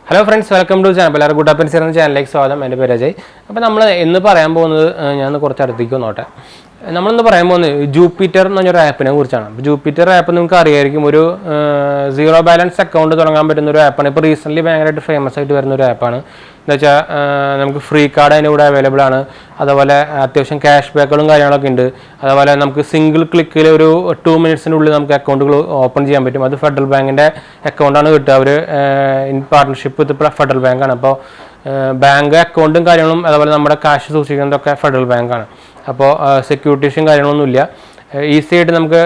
Hello friends, welcome to channel. 𝙑𝙤𝙑𝙬𝙬 channel स्वागതം. എൻ്റെ പേര് അജയ്. അപ്പോൾ നമ്മൾ ഇന്ന് പറയാൻ പോകുന്നത് ഞാൻ കുറച്ച് അടുത്തേക്ക് നോട്ടെ. നമ്മൾ ഇന്ന് പറയാൻ പോകുന്നത് ജൂപ്പിറ്റർ എന്ന ഒരു ആപ്പിനെ കുറിച്ചാണ്. ജൂപ്പിറ്റർ ആപ്പ് നിങ്ങൾക്ക് അറിയായിരിക്കും, ഒരു സീറോ ബാലൻസ് അക്കൗണ്ട് തുടങ്ങാൻ പറ്റുന്ന ഒരു ആപ്പാണ്. ഇപ്പോൾ റീസെൻ്റ്ലി ഭയങ്കരമായിട്ട് ഫേമസ് ആയിട്ട് വരുന്ന ഒരു ആപ്പാണ്. എന്താ വെച്ചാൽ നമുക്ക് ഫ്രീ കാർഡ് അതിൻ്റെ കൂടെ അവൈലബിൾ ആണ്. അതുപോലെ അത്യാവശ്യം ക്യാഷ് ബാക്കുകളും കാര്യങ്ങളൊക്കെ ഉണ്ട്. അതുപോലെ നമുക്ക് സിംഗിൾ ക്ലിക്കിൽ ഒരു 2 മിനിറ്റ്സിനുള്ളിൽ നമുക്ക് അക്കൗണ്ടുകൾ ഓപ്പൺ ചെയ്യാൻ പറ്റും. അത് ഫെഡറൽ ബാങ്കിൻ്റെ അക്കൗണ്ടാണ് കിട്ടുക. അവർ ഇൻ പാർട്ട്ണർഷിപ്പ് വിത്ത് ഫെഡറൽ ബാങ്കാണ്. അപ്പോൾ ബാങ്ക് അക്കൗണ്ടും കാര്യങ്ങളും അതുപോലെ നമ്മുടെ കാശ് സൂക്ഷിക്കുന്നതൊക്കെ ഫെഡറൽ ബാങ്കാണ്. അപ്പോൾ സെക്യൂരിറ്റീസും കാര്യങ്ങളൊന്നുമില്ല, ഈസി ആയിട്ട് നമുക്ക്.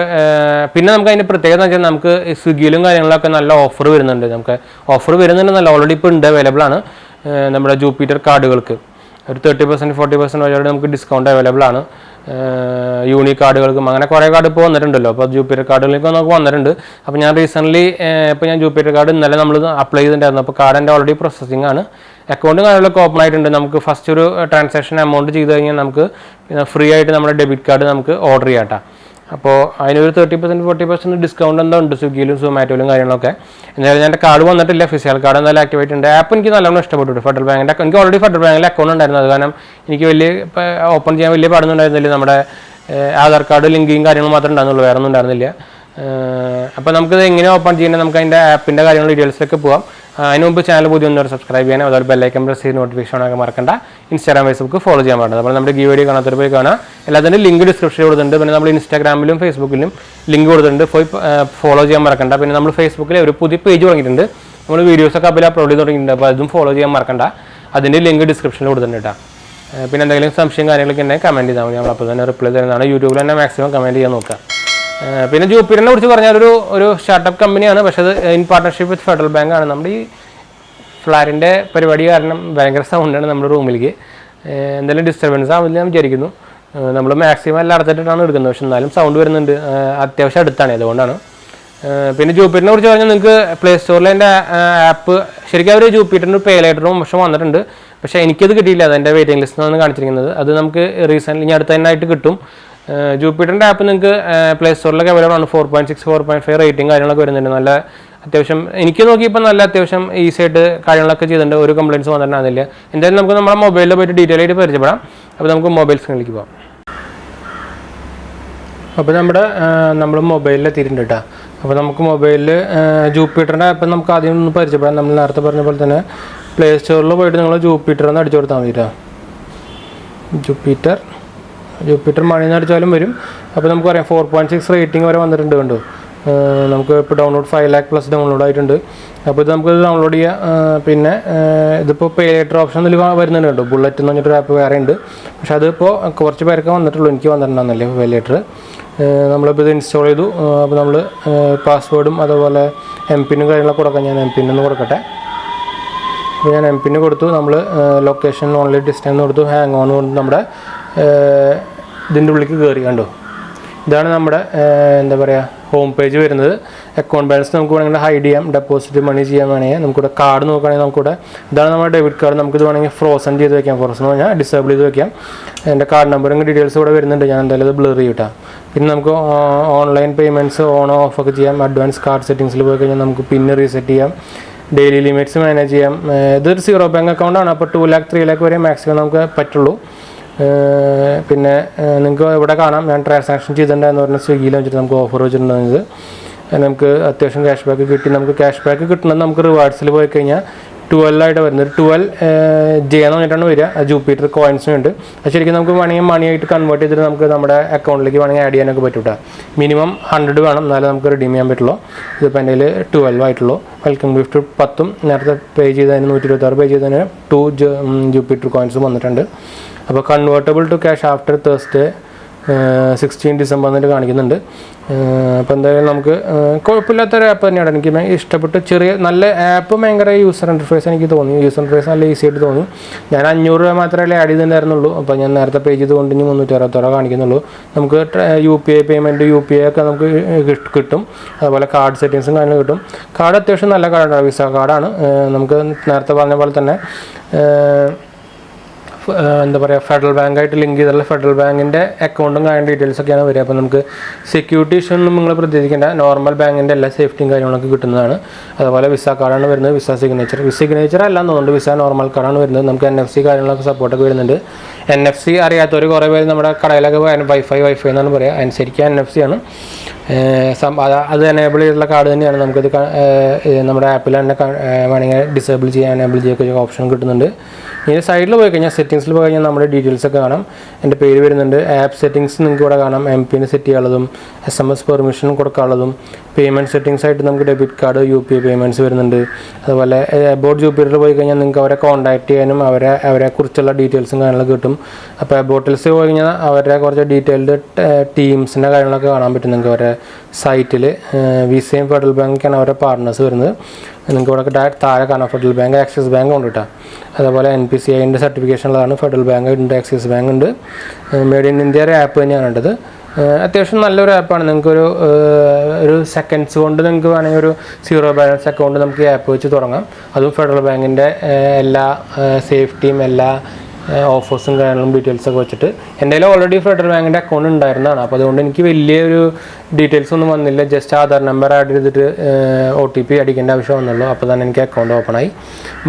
പിന്നെ നമുക്ക് അതിൻ്റെ പ്രത്യേകത എന്ന് വെച്ചാൽ നമുക്ക് സ്വിഗ്ഗിയിലും കാര്യങ്ങളിലൊക്കെ നല്ല ഓഫർ വരുന്നുണ്ട്. നമുക്ക് ഓഫർ വരുന്നുണ്ട് നല്ല, ഓൾറെഡി ഇപ്പോൾ ഉണ്ട്, അവൈലബിൾ ആണ്. നമ്മുടെ ജൂപ്പിറ്റർ കാർഡുകൾക്ക് ഒരു 30% 40% വരെ നമുക്ക് ഡിസ്കൗണ്ട് അവൈലബിൾ ആണ്. യൂണിക് കാർഡുകൾക്കും അങ്ങനെ കുറേ കാർഡ് ഇപ്പോൾ വന്നിട്ടുണ്ടല്ലോ. അപ്പോൾ ജൂപ്പിറ്റർ കാർഡുകളിലേക്ക് നമുക്ക് വന്നിട്ടുണ്ട്. അപ്പോൾ ഞാൻ റീസെൻ്റ്ലി ഞാൻ ജൂപ്പിറ്റർ കാർഡ് ഇന്നലെ നമ്മൾ അപ്ലൈ ചെയ്തിട്ടുണ്ടായിരുന്നു. അപ്പോൾ കാർഡ് എൻ്റെ ഓൾറെഡി പ്രോസസ്സിംഗ് ആണ്. അക്കൗണ്ടും കാര്യങ്ങളൊക്കെ ഓപ്പൺ ആയിട്ടുണ്ട്. നമുക്ക് ഫസ്റ്റ് ഒരു ട്രാൻസാക്ഷൻ എമൗണ്ട് ചെയ്ത് കഴിഞ്ഞാൽ നമുക്ക് ഫ്രീ ആയിട്ട് നമ്മുടെ ഡെബിറ്റ് കാർഡ് നമുക്ക് ഓർഡർ ചെയ്യാം കേട്ടോ. അപ്പോൾ അതിനൊരു 30% 40% ഡിസ്കൗണ്ട് എന്താ ഉണ്ട് സ്വിഗ്ഗിയിലും സൊമാറ്റോയിലും കാര്യങ്ങളൊക്കെ. എന്തായാലും എൻ്റെ കാർഡ് വന്നിട്ടില്ല, ഫിസിക്കൽ കാർഡ് എന്തായാലും ആക്ടിവേറ്റ് ഉണ്ട്. ആപ്പ് എനിക്ക് നല്ലോണം ഇഷ്ടപ്പെട്ടു. ഫെഡറൽ ബാങ്കിൻ്റെ എനിക്ക് ഓൾറെഡി ഫെഡറൽ ബാങ്കിൽ അക്കൗണ്ട് ഉണ്ടായിരുന്നു. അത് കാരണം എനിക്ക് വലിയ ഓപ്പൺ ചെയ്യാൻ വലിയ പാടൊന്നും ഉണ്ടായിരുന്നില്ല. നമ്മുടെ ആധാർ കാർഡ് ലിങ്കും കാര്യങ്ങളും മാത്രമേ ഉണ്ടായിരുന്നുള്ളൂ, വേറെ ഒന്നും ഉണ്ടായിരുന്നില്ല. അപ്പോൾ നമുക്കിത് എങ്ങനെ ഓപ്പൺ ചെയ്യേണ്ടത്, നമുക്ക് അതിൻ്റെ ആപ്പിൻ്റെ കാര്യങ്ങൾ ഡീറ്റെയിൽസിലേക്ക് പോകാം. അതിന് മുമ്പ് ചാനൽ പുതിയ ഒന്നും സബ്സ്ക്രൈബ് ചെയ്യാനും അതുപോലെ ബെല്ലൈക്കൻ പ്രസ് ചെയ്ത് നോട്ടിഫിക്കേഷൻ ഒക്കെ മറക്കണ്ട. ഇൻസ്റ്റാഗ്രാം ഫേസ്ബുക്ക് ഫോളോ ചെയ്യാൻ പാടുന്നത്. അപ്പോൾ നമ്മുടെ വീഡിയോ കാണാത്തവർ പോയി കാണാം. എല്ലാത്തിൻ്റെ ലിങ്ക് ഡിസ്ക്രിപ്ഷനിൽ കൊടുത്തിട്ടുണ്ട്. പിന്നെ നമ്മൾ ഇൻസ്റ്റാഗ്രാമിലും ഫേസ്ബുക്കിലും ലിങ്ക് കൊടുത്തിട്ടുണ്ട്, പോയി ഫോളോ ചെയ്യാൻ മറക്കണ്ട. പിന്നെ നമ്മൾ ഫേസ്ബുക്കിൽ ഒരു പുതിയ പേജ് തുടങ്ങിയിട്ടുണ്ട്. നമ്മൾ വീഡിയോസൊക്കെ അതിൽ അപ്ലോഡ് ചെയ്ത് തുടങ്ങിയിട്ടുണ്ട്. അപ്പോൾ അതും ഫോളോ ചെയ്യാൻ മറക്കണ്ട. അതിൻ്റെ ലിങ്ക് ഡിസ്ക്രിപ്ഷനിൽ കൊടുത്തിട്ടുണ്ട് കേട്ടോ. പിന്നെ എന്തെങ്കിലും സംശയം കാര്യങ്ങളൊക്കെ ഉണ്ടെങ്കിൽ കമൻറ്റ് ചെയ്താൽ മതി, നമ്മൾ അപ്പോൾ തന്നെ റിപ്ലൈ തരുന്നതാണ്. യൂട്യൂബിൽ തന്നെ മാക്സിമം കമൻറ്റ് ചെയ്യാൻ നോക്കുക. പിന്നെ ജൂപ്പിറ്ററിനെ കുറിച്ച് പറഞ്ഞാൽ ഒരു സ്റ്റാർട്ടപ്പ് കമ്പനിയാണ്, പക്ഷേ അത് ഇൻ പാർട്ട്ണർഷിപ്പ് വിത്ത് ഫെഡറൽ ബാങ്കാണ്. നമ്മുടെ ഈ ഫ്ലാറ്റിൻ്റെ പരിപാടി കാരണം ഭയങ്കര സൗണ്ടാണ് നമ്മുടെ റൂമിലേക്ക്. എന്തെങ്കിലും ഡിസ്റ്റർബൻസ് ആവില്ല ഞാൻ വിചാരിക്കുന്നു. നമ്മൾ മാക്സിമം എല്ലാം അടച്ചിട്ടാണ് എടുക്കുന്നത്, പക്ഷെ എന്നാലും സൗണ്ട് വരുന്നുണ്ട്. അത്യാവശ്യം അടുത്താണ്, അതുകൊണ്ടാണ്. പിന്നെ ജൂപ്പിറ്ററിനെ കുറിച്ച് പറഞ്ഞാൽ നിങ്ങൾക്ക് പ്ലേ സ്റ്റോറിൽ എൻ്റെ ആപ്പ് ശരിക്കും അവർ ജൂപ്പിറ്ററിന് പേ ലേറ്ററും പക്ഷെ വന്നിട്ടുണ്ട്, പക്ഷേ എനിക്കത് കിട്ടിയില്ല. അതെൻ്റെ വെയിറ്റിംഗ് ലിസ്റ്റിലാണ് കാണിച്ചിരിക്കുന്നത്. അത് നമുക്ക് റീസെൻ്റ്ലി ഇനി അടുത്ത തന്നെ ആയിട്ട് കിട്ടും. ജൂപ്പിറ്ററിൻ്റെ ആപ്പ് നിങ്ങൾക്ക് പ്ലേ സ്റ്റോറിലൊക്കെ അവൈലബിൾ ആണ്. 4.6 4.5 റേറ്റിംഗ് കാര്യങ്ങളൊക്കെ വരുന്നുണ്ട്. നല്ല അത്യാവശ്യം എനിക്ക് നോക്കിയപ്പോൾ നല്ല അത്യാവശ്യം ഈസി ആയിട്ട് കാര്യങ്ങളൊക്കെ ചെയ്തിട്ടുണ്ട്. ഒരു കംപ്ലയിൻറ്റ്സ് വന്നിട്ടുണ്ടാകുന്നില്ല. എന്തായാലും നമുക്ക് നമ്മുടെ മൊബൈലിൽ പോയിട്ട് ഡീറ്റെയിൽ ആയിട്ട് പരിചയപ്പെടാം. അപ്പോൾ നമുക്ക് മൊബൈൽ സ്ക്രീനിലേക്ക് പോകാം. അപ്പോൾ നമ്മൾ മൊബൈലിൽ എത്തിയിട്ടുണ്ട് കേട്ടോ. അപ്പോൾ നമുക്ക് മൊബൈലിൽ ജൂപ്പിറ്ററിൻ്റെ ആപ്പ് നമുക്ക് ആദ്യം ഒന്ന് പരിചയപ്പെടാം. നമ്മൾ നേരത്തെ പറഞ്ഞ പോലെ തന്നെ പ്ലേ സ്റ്റോറിൽ പോയിട്ട് നിങ്ങൾ ജൂപ്പിറ്റർ എന്ന് അടിച്ചു കൊടുത്താൽ മതി കേട്ടോ. ജൂപ്പിറ്റർ മണി എന്ന് അടിച്ചാലും വരും. അപ്പോൾ നമുക്ക് പറയാം 4.6 റേറ്റിംഗ് വരെ വന്നിട്ടുണ്ട്. കണ്ടു, നമുക്ക് ഇപ്പോൾ ഡൗൺലോഡ് 5 lakh പ്ലസ് ഡൗൺലോഡ് ആയിട്ടുണ്ട്. അപ്പോൾ ഇത് നമുക്ക് ഡൗൺലോഡ് ചെയ്യാം. പിന്നെ ഇതിപ്പോൾ പേ ലേറ്റർ ഓപ്ഷൻ ഇതിൽ വരുന്നുണ്ട്. കേട്ടോ, ബുള്ളറ്റ് എന്ന് പറഞ്ഞിട്ടൊരു ആപ്പ് വേറെ ഉണ്ട്, പക്ഷെ അതിപ്പോൾ കുറച്ച് പേർക്ക് വന്നിട്ടുള്ളൂ, എനിക്ക് വന്നിട്ടുണ്ടെന്നല്ലേ പേ ലേറ്റർ. നമ്മളിപ്പോൾ ഇത് ഇൻസ്റ്റാൾ ചെയ്തു. അപ്പോൾ നമ്മൾ പാസ്വേഡും അതുപോലെ MPIN കാര്യങ്ങളൊക്കെ കൊടുക്കാം. ഞാൻ MPIN ഒന്ന് കൊടുക്കട്ടെ. അപ്പോൾ ഞാൻ MPIN കൊടുത്തു. നമ്മൾ ലൊക്കേഷൻ ഓൺലി ഡിസ്റ്റൻസ് കൊടുത്തു. ഹാങ് ഓൺ കൊണ്ട് നമ്മുടെ ഇതിൻ്റെ ഉള്ളിലേക്ക് കയറി. കണ്ടോ, ഇതാണ് നമ്മുടെ എന്താ പറയുക ഹോം പേജ് വരുന്നത്. അക്കൗണ്ട് ബാലൻസ് നമുക്ക് വേണമെങ്കിൽ ഹൈഡ് ചെയ്യാം, ഡെപ്പോസിറ്റ് മണി ചെയ്യാൻ വേണമെങ്കിൽ. നമുക്കിവിടെ കാർഡ് നോക്കുകയാണെങ്കിൽ നമുക്കിവിടെ ഇതാണ് നമ്മുടെ ഡെബിറ്റ് കാർഡ്. നമുക്കിത് വേണമെങ്കിൽ ഫ്രോസൺ ചെയ്ത് വെക്കാം. ഫ്രോസൺ എന്ന് പറഞ്ഞാൽ ഡിസേബിൾ ചെയ്ത് വെക്കാം. എൻ്റെ കാർഡ് നമ്പറും ഡീറ്റെയിൽസ് ഇവിടെ വരുന്നുണ്ട്. ഞാൻ എന്തായാലും അത് ബ്ലർ ചെയ്യട്ടാം. പിന്നെ നമുക്ക് ഓൺലൈൻ പേയ്മെൻറ്റ്സ് ഓൺ ഓഫ് ഒക്കെ ചെയ്യാം. അഡ്വാൻസ് കാർഡ് സെറ്റിങ്സിൽ പോയി കഴിഞ്ഞാൽ നമുക്ക് പിന്നെ റീസെറ്റ് ചെയ്യാം. ഡെയിലി ലിമിറ്റ്സ് മാനേജ് ചെയ്യാം. ഇതൊരു സീറോ ബാങ്ക് അക്കൗണ്ടാണ്. അപ്പോൾ 2 lakh 3 lakh വരെ മാക്സിമം നമുക്ക് പറ്റുള്ളൂ. പിന്നെ നിങ്ങൾക്ക് ഇവിടെ കാണാം ഞാൻ ട്രാൻസാക്ഷൻ ചെയ്തിട്ടുണ്ടായെന്ന് പറഞ്ഞാൽ സ്വിഗ്ഗിയിൽ വെച്ചിട്ട് നമുക്ക് ഓഫർ വെച്ചിട്ടുണ്ടായിരുന്നത്. നമുക്ക് അത്യാവശ്യം ക്യാഷ് ബാക്ക് കിട്ടി. നമുക്ക് ക്യാഷ് ബാക്ക് കിട്ടുന്നത് നമുക്ക് റിവാർഡ്സിൽ പോയി കഴിഞ്ഞാൽ 12 ആയിട്ട് വരുന്നത്. 12J എന്ന് പറഞ്ഞിട്ടാണ് വരിക. ജൂപ്പിറ്റർ കോയിൻസും ഉണ്ട്. അത് ശരിക്കും നമുക്ക് മണിയായിട്ട് കൺവേർട്ട് ചെയ്തിട്ട് നമുക്ക് നമ്മുടെ അക്കൗണ്ടിലേക്ക് വേണമെങ്കിൽ ആഡ് ചെയ്യാനൊക്കെ പറ്റും കേട്ടോ. മിനിമം 100 വേണം, എന്നാലും നമുക്ക് റിഡീം ചെയ്യാൻ പറ്റുള്ളൂ. ഇതിപ്പോൾ എൻ്റെ കയ്യിൽ 12 ആയിട്ടുള്ളൂ. വെൽക്കം ഗിഫ്റ്റ് 10 നേരത്തെ പേ ചെയ്തതിന് 126 പേ ചെയ്തതിന് 2 ജൂപ്പിറ്റർ കോയിൻസും വന്നിട്ടുണ്ട്. അപ്പോൾ convertible to cash after Thursday 16 December എന്നിട്ട് കാണിക്കുന്നുണ്ട്. അപ്പോൾ എന്തായാലും നമുക്ക് കുഴപ്പമില്ലാത്തൊരു ആപ്പ് തന്നെയാണ്. എനിക്ക് ഇഷ്ടപ്പെട്ട് ചെറിയ നല്ല ആപ്പ്, ഭയങ്കര യൂസർ ഇൻ്റർഫേസ് എനിക്ക് തോന്നി. യൂസർ ഇൻ്റർഫേസ് നല്ല ഈസി ആയിട്ട് തോന്നി. ഞാൻ 500 രൂപ മാത്രമേ ആഡ് ചെയ്തിട്ടുണ്ടായിരുന്നുള്ളൂ. അപ്പോൾ ഞാൻ നേരത്തെ പേ ചെയ്തുകൊണ്ട് ഇനി 366 കാണിക്കുന്നുള്ളൂ. നമുക്ക് UPI പേയ്മെൻറ്റ് UPI ഒക്കെ നമുക്ക് കിട്ടും. അതുപോലെ കാർഡ് സെറ്റിങ്സും കാര്യങ്ങളും കിട്ടും. കാർഡ് അത്യാവശ്യം നല്ല കാർഡാണ്, വിസ കാർഡാണ്. നമുക്ക് നേരത്തെ പറഞ്ഞ പോലെ തന്നെ എന്താ പറയുക ഫെഡറൽ ബാങ്കായിട്ട് ലിങ്ക് ചെയ്തിട്ടുള്ള ഫെഡറൽ ബാങ്കിൻ്റെ അക്കൗണ്ടും കാര്യം ഡീറ്റെയിൽസൊക്കെയാണ് വരിക. അപ്പോൾ നമുക്ക് സെക്യൂരിറ്റി ഇഷ്യൂ ഒന്നും നിങ്ങൾ പ്രതീക്ഷിക്കേണ്ട, നോർമൽ ബാങ്കിൻ്റെ എല്ലാ സേഫ്റ്റിയും കാര്യങ്ങളൊക്കെ കിട്ടുന്നതാണ്. അതുപോലെ വിസ കാർഡാണ് വരുന്നത്, വിസ സിഗ്നേച്ചർ അല്ല എന്നുകൊണ്ട് വിസ നോർമൽ കാർഡാണ് വരുന്നത്. നമുക്ക് NFC കാര്യങ്ങളൊക്കെ സപ്പോർട്ടൊക്കെ വരുന്നുണ്ട്. NFC അറിയാത്തവർ കുറേ പേര് നമ്മുടെ കടയിലൊക്കെ വൈഫൈ എന്നാണ് പറയുക, അനുസരിക്കുക NFC ആണ്. അത് എനേബിൾ ചെയ്തിട്ടുള്ള കാർഡ് തന്നെയാണ്. നമുക്കത് നമ്മുടെ ആപ്പിൽ തന്നെ വേണമെങ്കിൽ ഡിസേബിൾ ചെയ്യാൻ എനേബിൾ ചെയ്യുക ഓപ്ഷൻ കിട്ടുന്നുണ്ട്. ഇനി സൈഡിൽ പോയി കഴിഞ്ഞാൽ സെറ്റിംഗ്സിൽ പോയി കഴിഞ്ഞാൽ നമ്മുടെ ഡീറ്റെയിൽസൊക്കെ കാണാം. എൻ്റെ പേര് വരുന്നുണ്ട്. ആപ്പ് സെറ്റിംഗ്സ് നിങ്ങൾക്ക് ഇവിടെ കാണാം. MPN സെറ്റ് ചെയ്യാനുള്ളതും SMS പെർമിഷൻ കൊടുക്കാനുള്ളതും പേയ്മെൻറ്റ് സെറ്റിംഗ്സ് ആയിട്ട് നമുക്ക് ഡെബിറ്റ് കാർഡ് UPI പേയ്മെൻറ്റ്സ് വരുന്നുണ്ട്. അതുപോലെ അബൌട്ട് ജൂപ്പിറ്ററിൽ പോയി കഴിഞ്ഞാൽ നിങ്ങൾക്ക് അവരെ കോൺടാക്ട് ചെയ്യാനും അവരെ കുറിച്ചുള്ള ഡീറ്റെയിൽസും കാര്യങ്ങളൊക്കെ കിട്ടും. അപ്പോൾ അബൌട്ടിൽസ് പോയി കഴിഞ്ഞാൽ അവരുടെ കുറച്ച് ഡീറ്റെയിൽഡ് ടീംസിൻ്റെ കാര്യങ്ങളൊക്കെ കാണാൻ പറ്റും നിങ്ങൾക്ക് അവരുടെ സൈറ്റിൽ. വിസയും ഫെഡറൽ ബാങ്കൊക്കെയാണ് അവരുടെ പാർട്ട്നേഴ്സ് വരുന്നത്. നിങ്ങൾക്ക് ഇവിടെ താഴെ കാണാം ഫെഡറൽ ബാങ്ക്, ആക്സിസ് ബാങ്ക് ഉണ്ട് കേട്ടോ. അതുപോലെ NPCIൻ്റെ സർട്ടിഫിക്കേഷൻ ഉള്ളതാണ്. ഫെഡറൽ ബാങ്ക് ഉണ്ട്, ആക്സിസ് ബാങ്ക് ഉണ്ട്. മെയ്ഡ് ഇൻ ഇന്ത്യ ഒരു ആപ്പ് തന്നെയാണ് ഉണ്ടത്. അത്യാവശ്യം നല്ലൊരു ആപ്പാണ്. നിങ്ങൾക്കൊരു സെക്കൻഡ്സ് കൊണ്ട് നിങ്ങൾക്ക് വേണമെങ്കിൽ ഒരു 0 ബാലൻസ് അക്കൗണ്ട് നമുക്ക് ഈ ആപ്പ് വെച്ച് തുടങ്ങാം. അതും ഫെഡറൽ ബാങ്കിൻ്റെ എല്ലാ സേഫ്റ്റിയും എല്ലാ ഓഫേഴ്സും കാര്യങ്ങളും ഡീറ്റെയിൽസൊക്കെ വെച്ചിട്ട്. എൻ്റെ കയ്യിൽ ഓൾറെഡി ഫെഡറൽ ബാങ്കിൻ്റെ അക്കൗണ്ട് ഉണ്ടായിരുന്നതാണ്. അപ്പോൾ അതുകൊണ്ട് എനിക്ക് വലിയൊരു ഡീറ്റെയിൽസ് ഒന്നും വന്നില്ല. ജസ്റ്റ് ആധാർ നമ്പർ ആഡ് ചെയ്തിട്ട് OTP അടിക്കേണ്ട ആവശ്യം വന്നുള്ളൂ. അപ്പോൾ തന്നെ എനിക്ക് അക്കൗണ്ട് ഓപ്പൺ ആയി.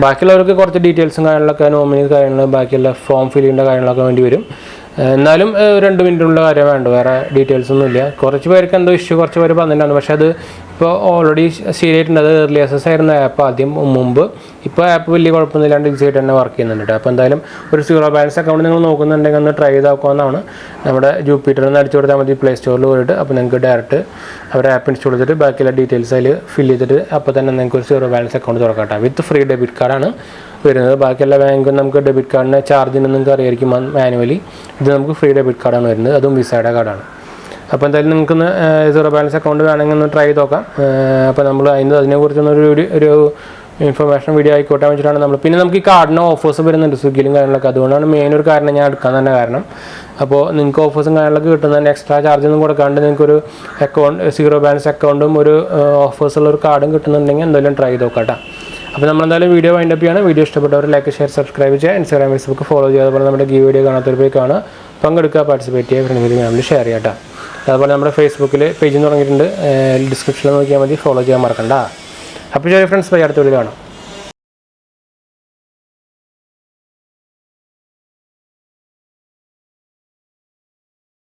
ബാക്കിയുള്ളവർക്ക് കുറച്ച് ഡീറ്റെയിൽസും കാര്യങ്ങളൊക്കെ നോമിനി കാര്യങ്ങൾ ബാക്കിയുള്ള ഫോം ഫിൽ ചെയ്യേണ്ട കാര്യങ്ങളൊക്കെ വേണ്ടി വരും. എന്നാലും 2 മിനിറ്റുള്ള കാര്യം വേണ്ട, വേറെ ഡീറ്റെയിൽസ് ഒന്നുമില്ല. കുറച്ച് പേർക്ക് എന്തോ ഇഷ്യൂ കുറച്ച് പേര് പറഞ്ഞിട്ടുണ്ടായിരുന്നു. പക്ഷേ അത് ഇപ്പോൾ ഓൾറെഡി ശരിയായിട്ടുണ്ട്. അത് ഏർലി ആക്സസ് ആയിരുന്ന ആപ്പ് ആദ്യം മുമ്പ്. ഇപ്പോൾ ആപ്പ് വലിയ കുഴപ്പമൊന്നുമില്ലാണ്ട് ഈസിയായിട്ട് തന്നെ വർക്ക് ചെയ്യുന്നുണ്ട്. അപ്പോൾ എന്തായാലും ഒരു 0 ബാലൻസ് അക്കൗണ്ട് നിങ്ങൾ നോക്കുന്നുണ്ടെങ്കിൽ ഒന്ന് ട്രൈ ചെയ്ത് നോക്കാവുന്നതാണ്. നമ്മുടെ ജൂപ്പിറ്ററിൽ നിന്ന് അടിച്ചു കൊടുത്താൽ മതി പ്ലേ സ്റ്റോറിൽ പോയിട്ട്. അപ്പോൾ നിങ്ങൾക്ക് ഡയറക്റ്റ് അവരുടെ ആപ്പ് ഇൻസ്റ്റാൾ ചെയ്തിട്ട് ബാക്കിയുള്ള ഡീറ്റെയിൽസ് അതിൽ ഫിൽ ചെയ്തിട്ട് അപ്പോൾ തന്നെ നിങ്ങൾക്ക് ഒരു 0 ബാലൻസ് അക്കൗണ്ട് തുറക്കാം. വിത്ത് ഫ്രീ ഡെബിറ്റ് കാർഡാണ് വരുന്നത്. ബാക്കിയുള്ള ബാങ്കും നമുക്ക് ഡെബിറ്റ് കാർഡിന് ചാർജിന് നിങ്ങൾക്ക് അറിയായിരിക്കും മാനുവലി. ഇത് നമുക്ക് ഫ്രീ ഡെബിറ്റ് കാർഡാണ് വരുന്നത്, അതും വിസയുടെ കാർഡാണ്. അപ്പോൾ എന്തായാലും നിങ്ങൾക്കൊന്ന് 0 ബാലൻസ് അക്കൗണ്ട് വേണമെങ്കിൽ ഒന്ന് ട്രൈ ചെയ്ത് നോക്കാം. അപ്പോൾ നമ്മൾ അതിനെക്കുറിച്ചൊന്നൊരു ഒരു ഇൻഫർമേഷൻ വീഡിയോ ആയിക്കോട്ടെ വെച്ചിട്ടാണ് നമ്മൾ. പിന്നെ നമുക്ക് ഈ കാർഡിന് ഓഫേഴ്സ് വരുന്നുണ്ട് സ്വിഗ്ഗിയിലും കാര്യങ്ങളൊക്കെ. അതുകൊണ്ടാണ് മെയിൻ ഒരു കാരണം ഞാൻ എടുക്കാൻ തന്നെ കാരണം. അപ്പോൾ നിങ്ങൾക്ക് ഓഫേഴ്സും കാര്യങ്ങളൊക്കെ കിട്ടുന്നതിന് എക്സ്ട്രാ ചാർജ് ഒന്നും കൊടുക്കാണ്ട് നിങ്ങൾക്കൊരു അക്കൗണ്ട് 0 ബാലൻസ് അക്കൗണ്ടും ഒരു ഓഫേഴ്സുള്ള ഒരു കാർഡും കിട്ടുന്നുണ്ടെങ്കിൽ എന്തായാലും ട്രൈ ചെയ്ത് നോക്കാം കേട്ടോ. അപ്പോൾ നമ്മളെന്തായാലും വീഡിയോ വൈൻഡപ്പ് ചെയ്യാണ്. വീഡിയോ ഇഷ്ടപ്പെട്ടവർ ലൈക്ക്, ഷെയർ, സബ്സ്ക്രൈബ് ചെയ്യുക. Instagram, Facebook ഫോളോ ചെയ്യുക. അതുപോലെ നമ്മുടെ വീഡിയോ കാണാത്തവർ പോയി കാണുക, പങ്കെടുക്കുക, പാർട്ടിസിപ്പേറ്റ് ചെയ്യുക, ഫ്രണ്ട്സിലേക്ക് നമ്മൾ ഷെയർ ചെയ്യാം കേട്ടോ. അതുപോലെ നമ്മുടെ ഫേസ്ബുക്കിൽ പേജ് തുടങ്ങിയിട്ടുണ്ട്, ഡിസ്ക്രിപ്ഷനിൽ നോക്കിയാൽ മതി, ഫോളോ ചെയ്യാൻ മറക്കണ്ട. അപ്പോൾ ചെറിയ ഫ്രണ്ട്സ്, അടുത്ത വീഡിയോ കാണാം.